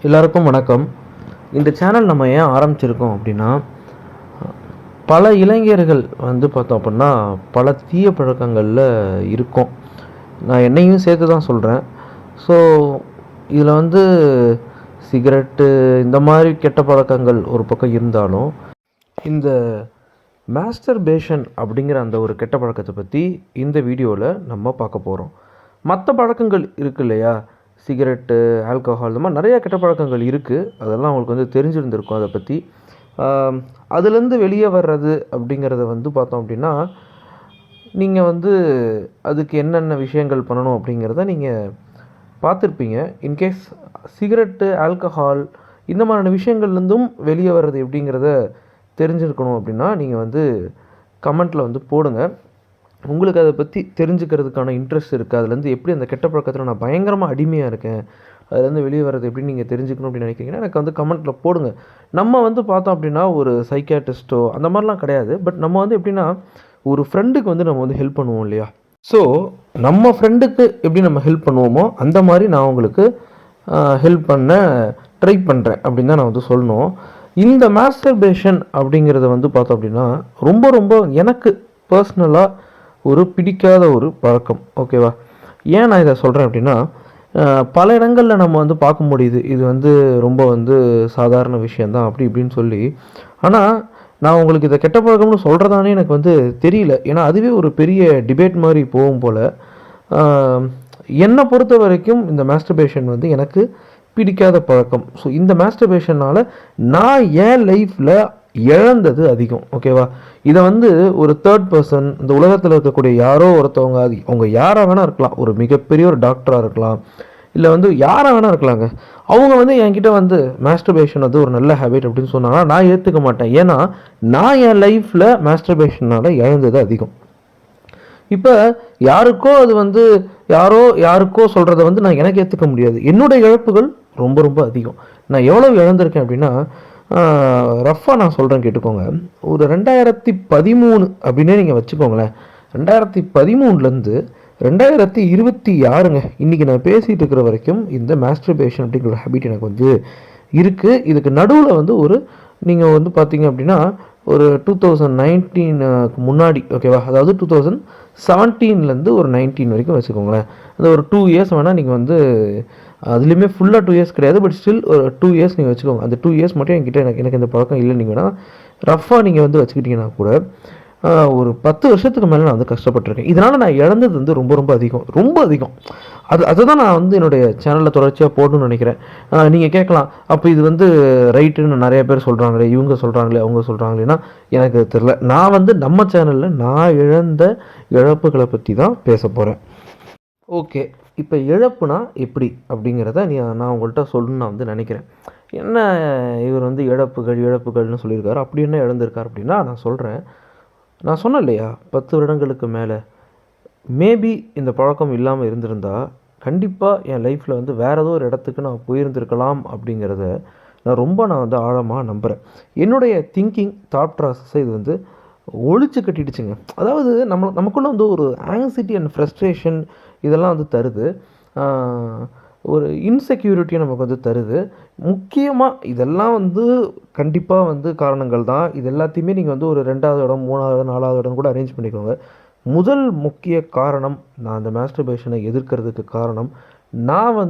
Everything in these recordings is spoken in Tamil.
எல்லாருக்கும் வணக்கம். இந்த சேனல் நம்ம ஏன் ஆரம்பிச்சிருக்கோம் அப்படின்னா, பல இளைஞர்கள் பார்த்தோம் அப்படின்னா, பல தீய பழக்கங்களில் இருக்கோம். நான் என்னையும் சேர்த்து தான் சொல்கிறேன். ஸோ இதில் சிகரெட்டு இந்த மாதிரி கெட்ட பழக்கங்கள் ஒரு பக்கம் இருந்தாலும், இந்த மாஸ்டர்பேஷன் அப்படிங்கிற அந்த ஒரு கெட்ட பழக்கத்தை பற்றி இந்த வீடியோவில் நம்ம பார்க்க போகிறோம். மற்ற பழக்கங்கள் இருக்குது இல்லையா, சிகரெட்டு, ஆல்கஹால், இந்த மாதிரி நிறையா கெட்ட பழக்கங்கள் இருக்குது. அதெல்லாம் அவங்களுக்கு தெரிஞ்சிருந்திருக்கும் அதை பற்றி. அதுலேருந்து வெளியே வர்றது அப்படிங்கிறத பார்த்தோம் அப்படின்னா, நீங்கள் அதுக்கு என்னென்ன விஷயங்கள் பண்ணணும் அப்படிங்கிறத நீங்கள் பார்த்துருப்பீங்க. இன்கேஸ் சிகரெட்டு, ஆல்கஹால் இந்த மாதிரியான விஷயங்கள்லேருந்தும் வெளியே வர்றது எப்படிங்கிறத தெரிஞ்சிருக்கணும் அப்படின்னா, நீங்கள் கமெண்ட்டில் போடுங்க. உங்களுக்கு அதை பற்றி தெரிஞ்சுக்கிறதுக்கான இன்ட்ரெஸ்ட் இருக்குது, அதுலேருந்து எப்படி அந்த கெட்ட பழக்கத்தில் நான் பயங்கரமாக அடிமையாக இருக்கேன், அதுலேருந்து வெளியே வர்றது எப்படின்னு நீங்கள் தெரிஞ்சுக்கணும் அப்படின்னு நினைக்கிறீங்கன்னா எனக்கு கமெண்ட்டில் போடுங்க. நம்ம பார்த்தோம் அப்படின்னா ஒரு சைக்கியாட்ரிஸ்ட்டோ அந்த மாதிரிலாம் கிடையாது. பட் நம்ம எப்படின்னா ஒரு ஃப்ரெண்டுக்கு நம்ம ஹெல்ப் பண்ணுவோம் இல்லையா. ஸோ நம்ம ஃப்ரெண்டுக்கு எப்படி நம்ம ஹெல்ப் பண்ணுவோமோ அந்த மாதிரி நான் உங்களுக்கு ஹெல்ப் பண்ண ட்ரை பண்ணுறேன் அப்படின்னு தான் நான் சொல்லணும். இந்த மாஸ்டர்பேஷன் அப்படிங்கிறத பார்த்தோம் அப்படின்னா ரொம்ப ரொம்ப எனக்கு பர்சனலாக ஒரு பிடிக்காத ஒரு பழக்கம். ஓகேவா? ஏன் நான் இதை சொல்கிறேன் அப்படின்னா, பல இடங்களில் நம்ம பார்க்க முடியுது இது ரொம்ப சாதாரண விஷயந்தான் அப்படி இப்படின்னு சொல்லி. ஆனால் நான் உங்களுக்கு இதை கெட்ட பழக்கம்னு சொல்கிறதானே எனக்கு தெரியல. ஏன்னா அதுவே ஒரு பெரிய டிபேட் மாதிரி போகும் போல். என்னை பொறுத்த வரைக்கும் இந்த மாஸ்டர்பேஷன் எனக்கு பிடிக்காத பழக்கம். ஸோ இந்த மாஸ்டர்பேஷனால் நான் என் லைஃப்பில் இழந்தது அதிகம். ஓகேவா? இதை ஒரு தேர்ட் பர்சன், இந்த உலகத்தில் இருக்கக்கூடிய யாரோ ஒருத்தவங்க, அது அவங்க யாராக வேணால் இருக்கலாம், ஒரு மிகப்பெரிய ஒரு டாக்டராக இருக்கலாம், இல்லை யாராக வேணால் இருக்கலாங்க, அவங்க என்கிட்ட மாஸ்டர்பேஷன் ஒரு நல்ல ஹேபிட் அப்படின்னு சொன்னாங்கன்னா நான் ஏற்றுக்க மாட்டேன். ஏன்னா நான் என் லைஃப்பில் மாஸ்டர்பேஷனால் இழந்தது அதிகம். இப்போ யாருக்கோ அது யாருக்கோ சொல்கிறத நான் எனக்கு ஏற்றுக்க முடியாது. என்னுடைய இழப்புகள் ரொம்ப ரொம்ப அதிகம். நான் எவ்வளோ இழந்திருக்கேன் அப்படின்னா, ரஃபாக நான் சொல்கிறேன் கேட்டுக்கோங்க. ஒரு 2013 அப்படின்னே நீங்கள் வச்சுக்கோங்களேன். 2013லேருந்து 2026ங்க இன்றைக்கி நான் பேசிகிட்டு இருக்கிற வரைக்கும் இந்த மாஸ்டர்பேஷன் அப்படிங்கிற ஹேபிட் எனக்கு இருக்குது. இதுக்கு நடுவில் ஒரு நீங்கள் பார்த்தீங்க அப்படின்னா ஒரு 2019க்கு முன்னாடி, ஓகேவா, அதாவது 2017லேருந்து ஒரு 19 வரைக்கும் வச்சுக்கோங்களேன். அந்த ஒரு 2 இயர்ஸ் வேணால் நீங்கள் அதுலேயுமே ஃபுல்லாக 2 இயர்ஸ் கிடையாது, பட் ஸ்டில் ஒரு 2 இயர்ஸ் நீங்கள் வச்சுக்கோங்க. அந்த 2 இயர்ஸ் மட்டும் என்கிட்ட எனக்கு இந்த பழக்கம் இல்லை. நீங்கள் வேணால் ரஃபாக நீங்கள் வச்சுக்கிட்டிங்கன்னா கூட ஒரு 10 வருஷத்துக்கு மேலே நான் கஷ்டப்பட்டிருக்கேன். இதனால் நான் இழந்தது ரொம்ப ரொம்ப அதிகம், ரொம்ப அதிகம். அதை தான் நான் என்னுடைய சேனலில் தொடர்ச்சியாக போடணும்னு நினைக்கிறேன். நீங்கள் கேட்கலாம், அப்போ இது ரைட்டுன்னு நிறைய பேர் சொல்கிறாங்களே, இவங்க சொல்கிறாங்களே, அவங்க சொல்கிறாங்களேன்னா எனக்கு தெரியல. நான் நம்ம சேனலில் நான் இழந்த இழப்புகளை பற்றி தான் பேச போகிறேன். ஓகே, இப்போ இழப்புனா எப்படி அப்படிங்கிறத நான் உங்கள்கிட்ட சொல்லணும்னு நான் நினைக்கிறேன். என்ன இவர் இழப்புகள்னு சொல்லியிருக்காரு, அப்படி என்ன இழந்திருக்கார் அப்படின்னா நான் சொல்கிறேன். நான் சொன்னேன் இல்லையா, 10 வருடங்களுக்கு மேலே மேபி இந்த பழக்கம் இல்லாமல் இருந்திருந்தால் கண்டிப்பாக என் லைஃப்பில் வேறு ஏதோ ஒரு இடத்துக்கு நான் போயிருந்திருக்கலாம் அப்படிங்கிறத நான் ஆழமாக நம்புகிறேன். என்னுடைய திங்கிங் தாட் ப்ராசஸை இது ஒழிச்சு கட்டிடுச்சுங்க. அதாவது நமக்குள்ளே ஒரு ஆங்ஸைட்டி அண்ட் ஃப்ரஸ்ட்ரேஷன் இதெல்லாம் தருது. ஒரு இன்செக்யூரிட்டியை நமக்கு தருது. முக்கியமாக இதெல்லாம் கண்டிப்பாக காரணங்கள் தான். இது எல்லாத்தையுமே நீங்கள் ஒரு 2வது இடம், 3வது இடம், 4வது இடம் கூட அரேஞ்ச் பண்ணிக்கோங்க. முதல் முக்கிய காரணம், நான் அந்த மாஸ்டர்பேஷனை எதிர்க்கிறதுக்கு காரணம், நான்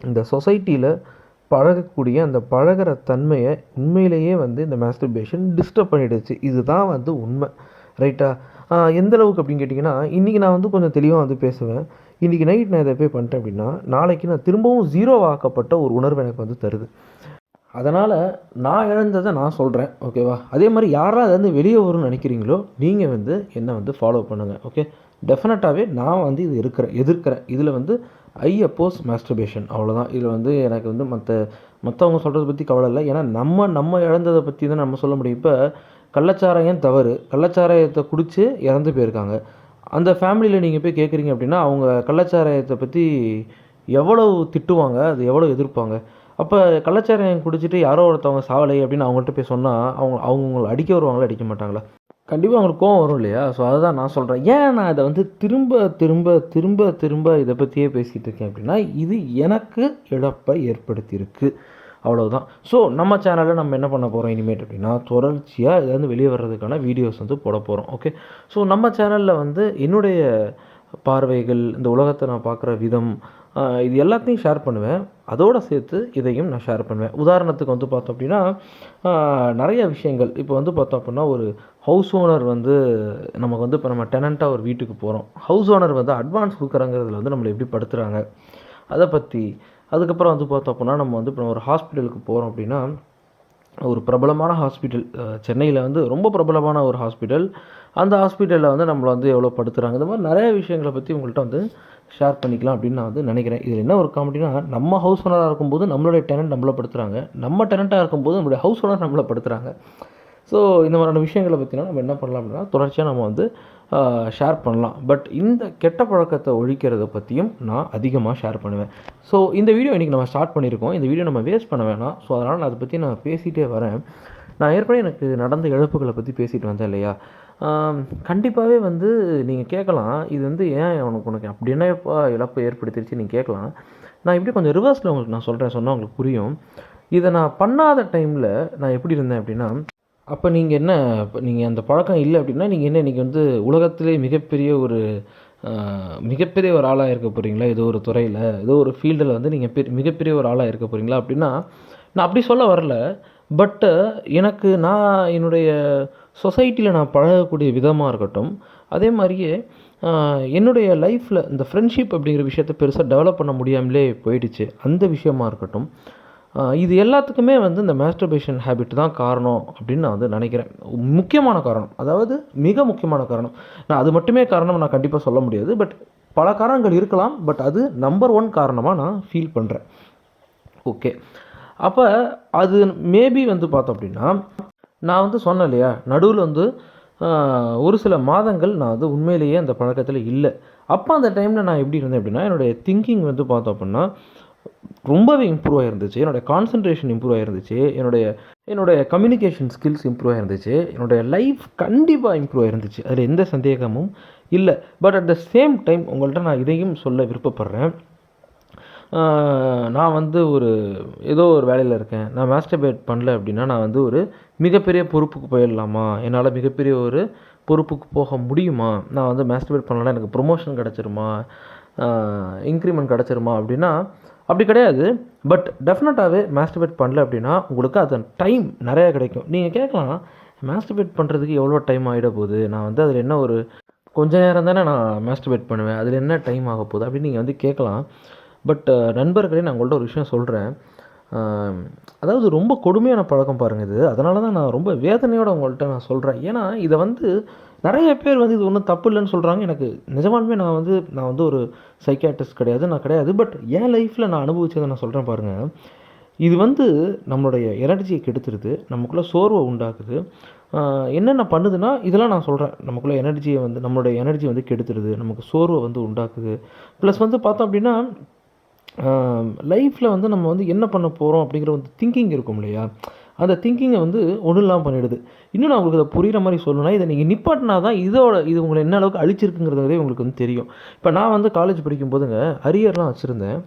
இந்த சொசைட்டியில் பழகக்கூடிய அந்த பழகிற தன்மையை உண்மையிலேயே இந்த மாஸ்டர்பேஷன் டிஸ்டர்ப் பண்ணிடுச்சு. இதுதான் உண்மை. ரைட்டா? எந்தளவுக்கு அப்படின்னு கேட்டிங்கன்னா, இன்றைக்கி நான் கொஞ்சம் தெளிவாக பேசுவேன். இன்றைக்கி நைட் நான் இதை போய் பண்ணிட்டேன் அப்படின்னா நாளைக்கு நான் திரும்பவும் 0 ஆக்கப்பட்ட ஒரு உணர்வு எனக்கு தருது. அதனால் நான் இழந்ததை நான் சொல்கிறேன். ஓகேவா? அதே மாதிரி யாரெல்லாம் அதை வெளியே வரும்னு நினைக்கிறீங்களோ நீங்கள் என்னை ஃபாலோ பண்ணுங்கள். ஓகே? டெஃபினட்டாகவே நான் இது எதிர்க்கிறேன். இதில் ஐ அப்போஸ் மாஸ்டர்பேஷன், அவ்வளோதான். இதில் எனக்கு மற்றவங்க சொல்கிறத பற்றி கவலை இல்லை. ஏன்னா நம்ம இழந்ததை பற்றி தான் நம்ம சொல்ல முடியும். இப்போ கள்ளச்சாராயம் தவறு, கள்ளச்சாராயத்தை குடித்து இறந்து போயிருக்காங்க. அந்த ஃபேமிலியில் நீங்கள் போய் கேட்குறீங்க அப்படின்னா அவங்க கள்ளச்சாராயத்தை பற்றி எவ்வளோ திட்டுவாங்க, அது எவ்வளோ எதிர்ப்பாங்க. அப்போ கள்ளச்சாராயம் குடிச்சிட்டு யாரோ ஒருத்தவங்க சாவலை அப்படின்னு அவங்கள்ட்ட போய் சொன்னால் அவங்க உங்களை அடிக்க வருவாங்களா, அடிக்க மாட்டாங்களா? கண்டிப்பாக அவங்களுக்கு கோவம் வரும் இல்லையா? ஸோ அதுதான் நான் சொல்கிறேன். ஏன் நான் இதை வந்து திரும்ப திரும்ப திரும்ப திரும்ப இதை பற்றியே பேசிகிட்டு இருக்கேன் அப்படின்னா, இது எனக்கு இழப்பை ஏற்படுத்தியிருக்கு. அவ்வளவுதான். ஸோ நம்ம சேனலில் நம்ம என்ன பண்ண போகிறோம் இனிமேட்டு அப்படின்னா, தொடர்ச்சியாக இதுலேருந்து வெளியே வர்றதுக்கான வீடியோஸ் வந்து போட போகிறோம். ஓகே. ஸோ நம்ம சேனலில் வந்து என்னுடைய பார்வைகள், இந்த உலகத்தை நான் பார்க்குற விதம், இது எல்லாத்தையும் ஷேர் பண்ணுவேன். அதோடு சேர்த்து இதையும் நான் ஷேர் பண்ணுவேன். உதாரணத்துக்கு வந்து பார்த்தோம் அப்படின்னா, நிறைய விஷயங்கள் இப்போ வந்து பார்த்தோம் அப்படின்னா, ஒரு ஹவுஸ் ஓனர் வந்து நமக்கு வந்து இப்போ நம்ம டெனண்ட்டாக ஒரு வீட்டுக்கு போகிறோம். ஹவுஸ் ஓனர் வந்து அட்வான்ஸ் கொடுக்குறாங்கிறதுல வந்து நம்மளை எப்படி படுத்துகிறாங்க அதை பற்றி. அதுக்கப்புறம் வந்து பார்த்தோம் அப்படின்னா, நம்ம வந்து இப்போ ஒரு ஹாஸ்பிட்டலுக்கு போகிறோம் அப்படின்னா, ஒரு பிரபலமான ஹாஸ்பிட்டல், சென்னையில் வந்து ரொம்ப பிரபலமான ஒரு ஹாஸ்பிட்டல். அந்த ஹாஸ்பிட்டலில் வந்து நம்மளை வந்து எவ்வளோ படுத்துகிறாங்க, இந்த மாதிரி நிறைய விஷயங்களை பற்றி உங்கள்கிட்ட வந்து ஷேர் பண்ணிக்கலாம் அப்படின்னு நான் வந்து நினைக்கிறேன். இதில் என்ன ஒரு காமெடினா, நம்ம ஹவுஸ் ஓனராக இருக்கும்போது நம்மளுடைய டெனண்ட் நம்மளை படுத்துகிறாங்க, நம்ம டெனண்ட்டாக இருக்கும்போது நம்மளுடைய ஹவுஸ் ஓனர் நம்மளை படுத்துகிறாங்க. ஸோ இந்த மாதிரியான விஷயங்களை பற்றினா நம்ம என்ன பண்ணலாம் அப்படின்னா, தொடர்ச்சியாக நம்ம வந்து ஷேர் பண்ணலாம். பட் இந்த கெட்ட பழக்கத்தை ஒழிக்கிறத பற்றியும் நான் அதிகமாக ஷேர் பண்ணுவேன். ஸோ இந்த வீடியோ இன்றைக்கி நம்ம ஸ்டார்ட் பண்ணியிருக்கோம். இந்த வீடியோ நம்ம வேஸ்ட் பண்ண வேணாம். ஸோ அதனால் நான் அதை பற்றி நான் பேசிகிட்டே வரேன். நான் ஏற்கனவே எனக்கு நடந்த இழப்புகளை பற்றி பேசிட்டு வந்தேன் இல்லையா? கண்டிப்பாகவே வந்து நீங்கள் கேட்கலாம், இது வந்து ஏன் உனக்கு அப்படி என்னப்பா இழப்பு ஏற்படுத்திடுச்சு நீங்கள் கேட்கலாம். நான் இப்படி கொஞ்சம் ரிவர்ஸில் உங்களுக்கு நான் சொன்னால் உங்களுக்கு புரியும். இதை நான் பண்ணாத டைமில் நான் எப்படி இருந்தேன் அப்படின்னா, அப்போ நீங்கள் என்ன, நீங்கள் அந்த பழக்கம் இல்லை அப்படின்னா நீங்கள் என்ன இன்றைக்கி வந்து உலகத்திலே மிகப்பெரிய ஒரு ஆளாக இருக்க போகிறீங்களா? ஏதோ ஒரு துறையில், ஏதோ ஒரு ஃபீல்டில் வந்து நீங்கள் மிகப்பெரிய ஒரு ஆளாக இருக்க போகிறீங்களா அப்படின்னா, நான் அப்படி சொல்ல வரல. பட்டு எனக்கு நான் என்னுடைய சொசைட்டியில் நான் பழகக்கூடிய விதமாக இருக்கட்டும், அதே மாதிரியே என்னுடைய லைஃப்பில் இந்த ஃப்ரெண்ட்ஷிப் அப்படிங்கிற விஷயத்த பெருசாக டெவலப் பண்ண முடியாமலே போயிடுச்சு. அந்த விஷயமா இருக்கட்டும், இது எல்லாத்துக்குமே வந்து இந்த மாஸ்டர்பேஷன் ஹேபிட் தான் காரணம் அப்படின்னு நான் வந்து நினைக்கிறேன். முக்கியமான காரணம், அதாவது மிக முக்கியமான காரணம். நான் அது மட்டுமே காரணம் நான் கண்டிப்பாக சொல்ல முடியாது. பட் பல காரணங்கள் இருக்கலாம். பட் அது நம்பர் 1 காரணமாக நான் ஃபீல் பண்ணுறேன். ஓகே. அப்போ அது மேபி வந்து பார்த்தோம் அப்படின்னா, நான் வந்து சொன்னேன் இல்லையா, நடுவில் வந்து ஒரு சில மாதங்கள் நான் வந்து உண்மையிலேயே அந்த பழக்கத்தில் இல்லை. அப்போ அந்த டைமில் நான் எப்படி இருந்தேன் அப்படின்னா, என்னுடைய திங்கிங் வந்து பார்த்தோம் அப்படின்னா ரொம்பவே இம்ப்ரூவ் ஆகிருந்துச்சு. என்னுடைய கான்சன்ட்ரேஷன் இம்ப்ரூவ் ஆகிருந்துச்சு. என்னுடைய கம்யூனிகேஷன் ஸ்கில்ஸ் இம்ப்ரூவ் ஆகிருந்துச்சு. என்னுடைய லைஃப் கண்டிப்பாக இம்ப்ரூவ் ஆகிருந்துச்சு. அதில் எந்த சந்தேகமும் இல்லை. But at the same time உங்கள்கிட்ட நான் இதையும் சொல்ல விருப்பப்படுறேன். நான் வந்து ஏதோ ஒரு வேலையில் இருக்கேன், நான் மாஸ்டர்பேட் பண்ணல அப்படின்னா நான் வந்து ஒரு மிகப்பெரிய பொறுப்புக்கு போயிடலாமா? என்னால் மிகப்பெரிய ஒரு பொறுப்புக்கு போக முடியுமா? நான் வந்து மாஸ்டர்பேட் பண்ணலன்னா எனக்கு ப்ரொமோஷன் கிடச்சிருமா? இன்க்ரிமெண்ட் கிடச்சிருமா? அப்படின்னா அப்படி கிடையாது. பட் டெஃபினட்டாகவே மாஸ்டர்பேட் பண்ணல அப்படின்னா உங்களுக்கு அதன் டைம் நிறையா கிடைக்கும். நீங்கள் கேட்கலாம், மாஸ்டர்பேட் பண்ணுறதுக்கு எவ்வளோ டைம் ஆகிட போகுது? நான் வந்து அதில் என்ன ஒரு கொஞ்ச நேரம் தானே நான் மாஸ்டர்பேட் பண்ணுவேன், அதில் என்ன டைம் ஆக போகுது அப்படின்னு நீங்கள் வந்து கேட்கலாம். பட் நண்பர்களே, நான் உங்கள்கிட்ட ஒரு விஷயம் சொல்கிறேன். அதாவது ரொம்ப கொடுமையான பழக்கம் பாருங்கள் இது. அதனால தான் நான் ரொம்ப வேதனையோடு உங்கள்கிட்ட நான் சொல்கிறேன். ஏன்னா இதை வந்து நிறைய பேர் வந்து இது ஒன்றும் தப்பு இல்லைன்னு சொல்கிறாங்க. எனக்கு நிஜமாலுமே நான் வந்து ஒரு சைக்கியாட்ரிஸ்ட் கிடையாது, நான் கிடையாது. பட் என் லைஃப்பில் நான் அனுபவிச்சதை நான் சொல்கிறேன் பாருங்கள். இது வந்து நம்மளுடைய எனர்ஜியை கெடுத்துருது, நமக்குள்ளே சோர்வை உண்டாக்குது. என்னென்ன பண்ணுதுன்னா இதெல்லாம் நான் சொல்கிறேன். நமக்குள்ளே நம்மளுடைய எனர்ஜி வந்து கெடுத்துருது, நமக்கு சோர்வை வந்து உண்டாக்குது. ப்ளஸ் வந்து பார்த்தோம் அப்படின்னா, லைஃப்பில் வந்து நம்ம வந்து என்ன பண்ண போகிறோம் அப்படிங்கிற வந்து திங்கிங் இருக்கும் இல்லையா, அந்த திங்கிங்கை வந்து ஒன்றும் இல்லாமல் பண்ணிவிடுது. இன்னும் நான் உங்களுக்கு அதை புரிகிற மாதிரி சொல்லணும்னா, இதை நீங்கள் நிப்பாட்டினா தான் இது உங்களை என்ன அளவுக்கு அழிச்சிருக்குங்கிறதே உங்களுக்கு வந்து தெரியும். இப்போ நான் வந்து காலேஜ் படிக்கும்போதுங்க அரியர்லாம் வச்சுருந்தேன்,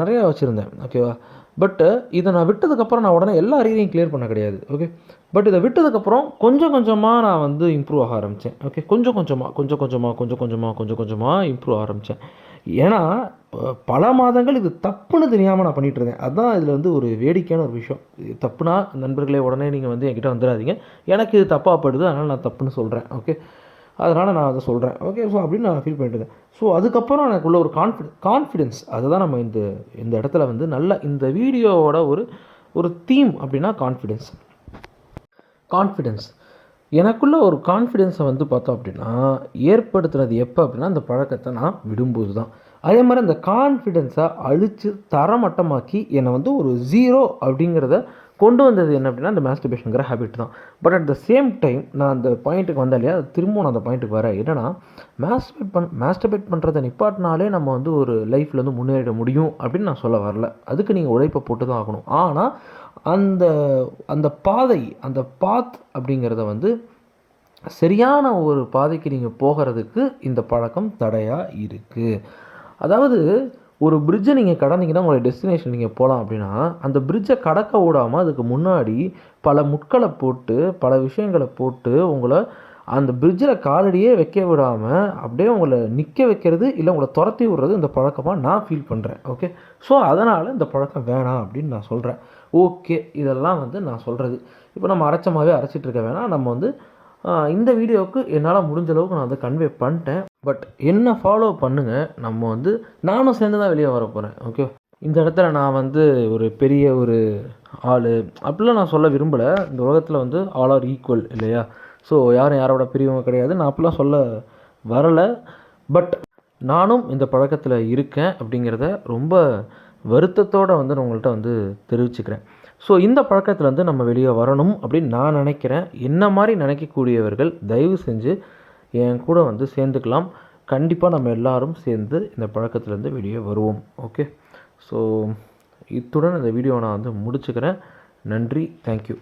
நிறையா வச்சுருந்தேன். ஓகேவா? பட்டு இதை நான் விட்டதுக்கப்புறம் நான் உடனே எல்லா அரியரையும் கிளியர் பண்ண கிடையாது. ஓகே. பட் இதை விட்டதுக்கப்புறம் கொஞ்சம் கொஞ்சமாக நான் வந்து இம்ப்ரூவ் ஆக ஆரம்பித்தேன். ஓகே. கொஞ்சம் கொஞ்சமாக இம்ப்ரூவ் ஆரம்பித்தேன். ஏன்னா பல மாதங்கள் இது தப்புன்னு தெரியாமல் நான் பண்ணிகிட்டு இருந்தேன். அதுதான் இதில் வந்து ஒரு வேடிக்கையான ஒரு விஷயம். தப்புனா நண்பர்களே உடனே நீங்கள் வந்து என்கிட்ட வந்துடாதீங்க. எனக்கு இது தப்பாக படுது, அதனால் நான் தப்புன்னு சொல்கிறேன். ஓகே. அதனால் நான் அதை சொல்கிறேன். ஓகே. ஸோ அப்படின்னு நான் ஃபீல் பண்ணிட்டு இருந்தேன். ஸோ அதுக்கப்புறம் எனக்குள்ள ஒரு கான்ஃபிடென்ஸ் அதை தான் நம்ம இந்த இடத்துல வந்து நல்ல இந்த வீடியோவோட ஒரு தீம் அப்படின்னா கான்ஃபிடென்ஸ். எனக்குள்ளே ஒரு கான்ஃபிடென்ஸை வந்து பார்த்தோம் அப்படின்னா ஏற்படுத்துனது எப்போ அப்படின்னா, அந்த பழக்கத்தை நான் விடும்போது தான். அதே மாதிரி அந்த கான்ஃபிடென்ஸை அழித்து தரமட்டமாக்கி என்னை வந்து ஒரு 0 அப்படிங்கிறத கொண்டு வந்தது என்ன அப்படின்னா, அந்த மாஸ்டர்பேஷனுங்கிற ஹேபிட் தான். But at the same time நான் அந்த பாயிண்ட்டுக்கு வந்தேன் இல்லையா, திரும்பவும் நான் அந்த பாயிண்ட்டுக்கு வரேன். என்னென்னா, மாஸ்டர்பேட் பண்ணுறதை நிப்பாட்டினாலே நம்ம வந்து ஒரு லைஃப்பில் வந்து முன்னேறிட முடியும் அப்படின்னு நான் சொல்ல வரல. அதுக்கு நீங்கள் உழைப்பை போட்டு தான் ஆகணும். ஆனால் அந்த பாத் அப்படிங்கிறத வந்து சரியான ஒரு பாதைக்கு நீங்கள் போகிறதுக்கு இந்த பழக்கம் தடையாக இருக்குது. அதாவது ஒரு பிரிட்ஜை நீங்கள் கடந்தீங்கன்னா உங்களுடைய டெஸ்டினேஷன் நீங்கள் போகலாம் அப்படின்னா, அந்த பிரிட்ஜை கடக்க விடாமல் அதுக்கு முன்னாடி பல முட்களை போட்டு, பல விஷயங்களை போட்டு உங்கள அந்த பிரிட்ஜில் காலடியே வைக்க விடாமல் அப்படியே உங்களை நிற்க வைக்கிறது, இல்லை உங்களை துரத்தி விடுறது இந்த பழக்கமாக நான் ஃபீல் பண்ணுறேன். ஓகே. ஸோ அதனால் இந்த பழக்கம் வேணாம் அப்படின்னு நான் சொல்கிறேன். ஓகே, இதெல்லாம் வந்து நான் சொல்கிறது. இப்போ நம்ம அரைச்சமாகவே அரைச்சிட்டு இருக்க வேணாம். நம்ம வந்து இந்த வீடியோவுக்கு என்னால் முடிஞ்ச அளவுக்கு நான் அதை கன்வே பண்ணிட்டேன். பட் என்ன ஃபாலோ பண்ணுங்கள். நம்ம வந்து நானும் சேர்ந்து தான் வெளியே வர போகிறேன். ஓகே. இந்த இடத்துல நான் வந்து ஒரு பெரிய ஒரு ஆள் அப்படிலாம் நான் சொல்ல விரும்பலை. இந்த உலகத்தில் வந்து ஆல் ஆர் ஈக்குவல் இல்லையா? ஸோ யாரும் யாரோட பெரியவங்க கிடையாது. நான் அப்படிலாம் சொல்ல வரலை. பட் நானும் இந்த பழக்கத்தில் இருக்கேன் அப்படிங்கிறத ரொம்ப வருத்தத்தோடு வந்து நான் உங்கள்கிட்ட வந்து தெரிவிச்சுக்கிறேன். ஸோ இந்த பழக்கத்துலேருந்து நம்ம வெளியே வரணும் அப்படின்னு நான் நினைக்கிறேன். என்ன மாதிரி நினைக்கக்கூடியவர்கள் தயவு செஞ்சு என் கூட வந்து சேர்ந்துக்கலாம். கண்டிப்பாக நம்ம எல்லாரும் சேர்ந்து இந்த பழக்கத்துலேருந்து வெளியே வருவோம். ஓகே. ஸோ இத்துடன் இந்த வீடியோவை நான் வந்து முடிச்சுக்கிறேன். நன்றி. தேங்க்யூ.